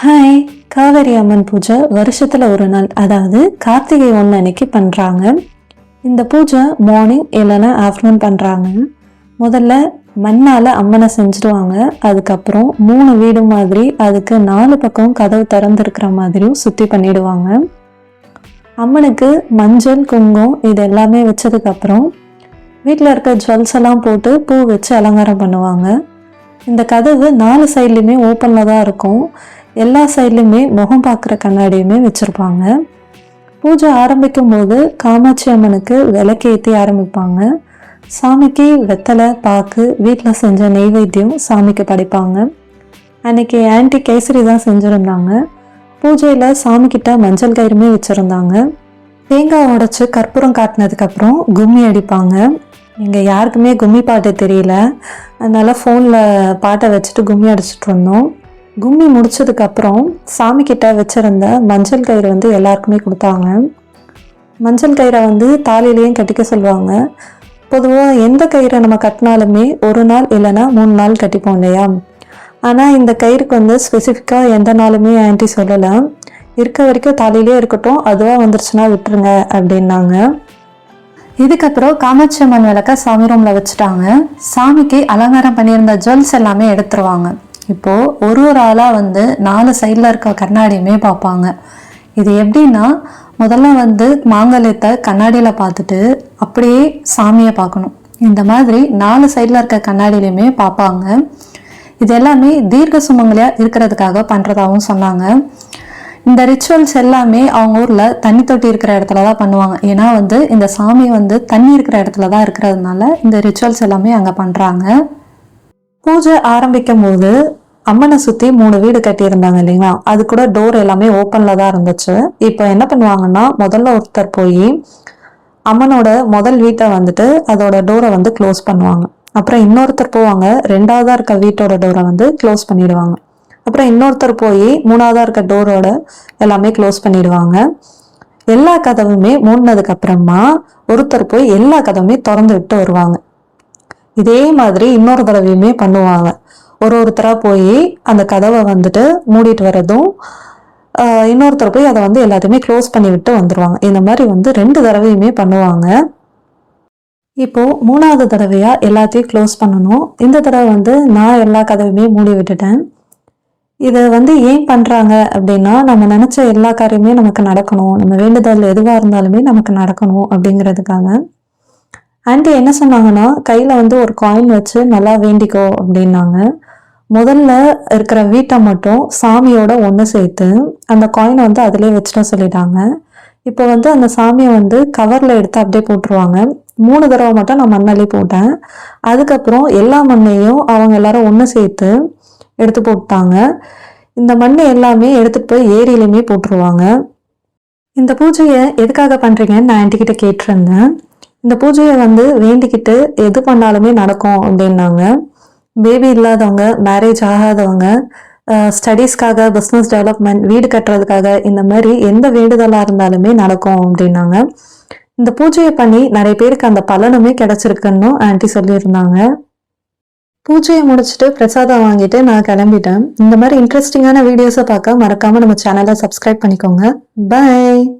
Hi. Kaveri அம்மன் பூஜை வருஷத்தில் ஒரு நாள், அதாவது கார்த்திகை 1 அன்னைக்கு பண்ணுறாங்க. இந்த பூஜை மார்னிங் இல்லைன்னா ஆஃப்டர்நூன் பண்ணுறாங்க. முதல்ல மண்ணால் அம்மனை செஞ்சுடுவாங்க. அதுக்கப்புறம் 3 வீடு மாதிரி அதுக்கு 4 பக்கம் கதவு திறந்துருக்கிற மாதிரியும் சுற்றி பண்ணிடுவாங்க. அம்மனுக்கு மஞ்சள் குங்குமம் இது எல்லாமே வச்சதுக்கப்புறம் வீட்டில் இருக்க ஜுவல்ஸ் எல்லாம் போட்டு பூ வச்சு அலங்காரம் பண்ணுவாங்க. இந்த கதவு 4 சைட்லேயுமே ஓப்பனில் தான் இருக்கும். எல்லா சைட்லையுமே முகம் பார்க்குற கண்ணாடியுமே வச்சுருப்பாங்க. பூஜை ஆரம்பிக்கும் போது காமாட்சி அம்மனுக்கு விளக்கேற்றி ஆரம்பிப்பாங்க. சாமிக்கு வெத்தலை பாக்கு வீட்டில் செஞ்ச நெய்வேத்தியம் சாமிக்கு படைப்பாங்க. அன்னைக்கு ஆன்டி கேசரி தான் செஞ்சுருந்தாங்க. பூஜையில் சாமிக்கிட்ட மஞ்சள் கயிறுமே வச்சுருந்தாங்க. தேங்காய் உடைச்சி கற்பூரம் காட்டினதுக்கப்புறம் கும்மி அடிப்பாங்க. இங்கே யாருக்குமே கும்மி பாட்டு தெரியல, அதனால் ஃபோனில் பாட்டை வச்சுட்டு கும்மி அடிச்சிட்டு இருந்தோம். கும்மி முடிச்சதுக்கப்புறம் சாமிக்கிட்ட வச்சுருந்த மஞ்சள் கயிறு எல்லாருக்குமே கொடுத்தாங்க. மஞ்சள் கயிறை தாலிலையும் கட்டிக்க சொல்லுவாங்க. பொதுவாக எந்த கயிறை நம்ம கட்டினாலுமே 1 நாள் இல்லைன்னா 3 நாள் கட்டிப்போம் இல்லையா? ஆனால் இந்த கயிறுக்கு ஸ்பெசிஃபிக்காக எந்த நாளுமே ஆன்ட்டி சொல்லலை. இருக்க வரைக்கும் தாலிலே இருக்கட்டும், அதுவாக வந்துருச்சுன்னா விட்டுருங்க அப்படின்னாங்க. இதுக்கப்புறம் காமாட்சி அம்மன் விளக்க சாமி ரூமில் வச்சுட்டாங்க. சாமிக்கு அலங்காரம் பண்ணியிருந்த ஜுவல்ஸ் எல்லாமே எடுத்துருவாங்க. இப்போது ஒரு ஆளாக 4 சைடில் இருக்க கண்ணாடியுமே பார்ப்பாங்க. இது எப்படின்னா, முதல்ல மாங்கல்யத்தை கண்ணாடியில் பார்த்துட்டு அப்படியே சாமியை பார்க்கணும். இந்த மாதிரி 4 சைடில் இருக்க கண்ணாடியிலையுமே பார்ப்பாங்க. இது எல்லாமே தீர்க்க சுமங்கலியாக இருக்கிறதுக்காக பண்ணுறதாகவும் சொன்னாங்க. இந்த ரிச்சுவல்ஸ் எல்லாமே அவங்க ஊரில் தண்ணி தொட்டி இருக்கிற இடத்துல தான் பண்ணுவாங்க. ஏன்னா இந்த சாமி தண்ணி இருக்கிற இடத்துல தான் இருக்கிறதுனால இந்த ரிச்சுவல்ஸ் எல்லாமே அங்கே பண்ணுறாங்க. பூஜை ஆரம்பிக்கும் போது அம்மனை சுற்றி 3 வீடு கட்டியிருந்தாங்க இல்லைங்களா? அது கூட டோர் எல்லாமே ஓப்பனில் தான் இருந்துச்சு. இப்போ என்ன பண்ணுவாங்கன்னா, முதல்ல ஒருத்தர் போய் அம்மனோட முதல் வீட்டை அதோட டோரை க்ளோஸ் பண்ணுவாங்க. அப்புறம் இன்னொருத்தர் போவாங்க, 2ஆவதாக இருக்க வீட்டோட டோரை க்ளோஸ் பண்ணிடுவாங்க. அப்புறம் இன்னொருத்தர் போய் 3ஆவதாக இருக்க டோரோட எல்லாமே க்ளோஸ் பண்ணிடுவாங்க. எல்லா கதவுமே மூடினதுக்கு அப்புறமா ஒருத்தர் போய் எல்லா கதவுமே திறந்து விட்டு வருவாங்க. இதே மாதிரி இன்னொரு தடவையுமே பண்ணுவாங்க. ஒருத்தராக போய் அந்த கதவை மூடிட்டு வர்றதும், இன்னொருத்தர் போய் அதை எல்லாத்தையுமே க்ளோஸ் பண்ணி விட்டு வந்துடுவாங்க. இந்த மாதிரி 2 தடவையுமே பண்ணுவாங்க. இப்போது 3ஆவது தடவையாக எல்லாத்தையும் க்ளோஸ் பண்ணணும். இந்த தடவை நான் எல்லா கதவையுமே மூடி விட்டுட்டேன். இதை ஏன் பண்ணுறாங்க அப்படின்னா, நம்ம நினச்ச எல்லா காரியமே நமக்கு நடக்கணும், நம்ம வேண்டுதல் எதுவாக இருந்தாலுமே நமக்கு நடக்கணும் அப்படிங்கிறதுக்காக. ஆன்ட்டி என்ன சொன்னாங்கன்னா, கையில் ஒரு காயின் வச்சு நல்லா வேண்டிக்கோ அப்படின்னாங்க. முதல்ல இருக்கிற வீட்டை மட்டும் சாமியோட ஒன்று சேர்த்து அந்த காயினை அதிலே வச்சுட சொல்லிட்டாங்க. இப்போ அந்த சாமியை கவரில் எடுத்து அப்படியே போட்டுருவாங்க. 3 தடவை மட்டும் நான் மண்ணள்ளி போட்டேன். அதுக்கப்புறம் எல்லா மண்ணையும் அவங்க எல்லாரும் ஒன்று சேர்த்து எடுத்து போட்டாங்க. இந்த மண்ணை எல்லாமே எடுத்துகிட்டு போய் ஏரியிலையுமே போட்டுருவாங்க. இந்த பூஜையை எதுக்காக பண்ணுறீங்கன்னு நான் ஆன்ட்டிக்கிட்ட கேட்டிருந்தேன். இந்த பூஜையை வேண்டிக்கிட்டு எது பண்ணாலுமே நடக்கும் அப்படின்னாங்க. பேபி இல்லாதவங்க, மேரேஜ் ஆகாதவங்க, ஸ்டடீஸ்க்காக, பிஸ்னஸ் டெவலப்மெண்ட், வீடு கட்டுறதுக்காக, இந்த மாதிரி எந்த வேண்டுதலாக இருந்தாலுமே நடக்கும் அப்படின்னாங்க. இந்த பூஜையை பண்ணி நிறைய பேருக்கு அந்த பலனுமே கிடைச்சிருக்குன்னு ஆன்ட்டி சொல்லியிருந்தாங்க. பூஜையை முடிச்சுட்டு பிரசாதம் வாங்கிட்டு நான் கிளம்பிட்டேன். இந்த மாதிரி இன்ட்ரெஸ்டிங்கான வீடியோஸை பார்க்க மறக்காமல் நம்ம சேனலை சப்ஸ்கிரைப் பண்ணிக்கோங்க. பை.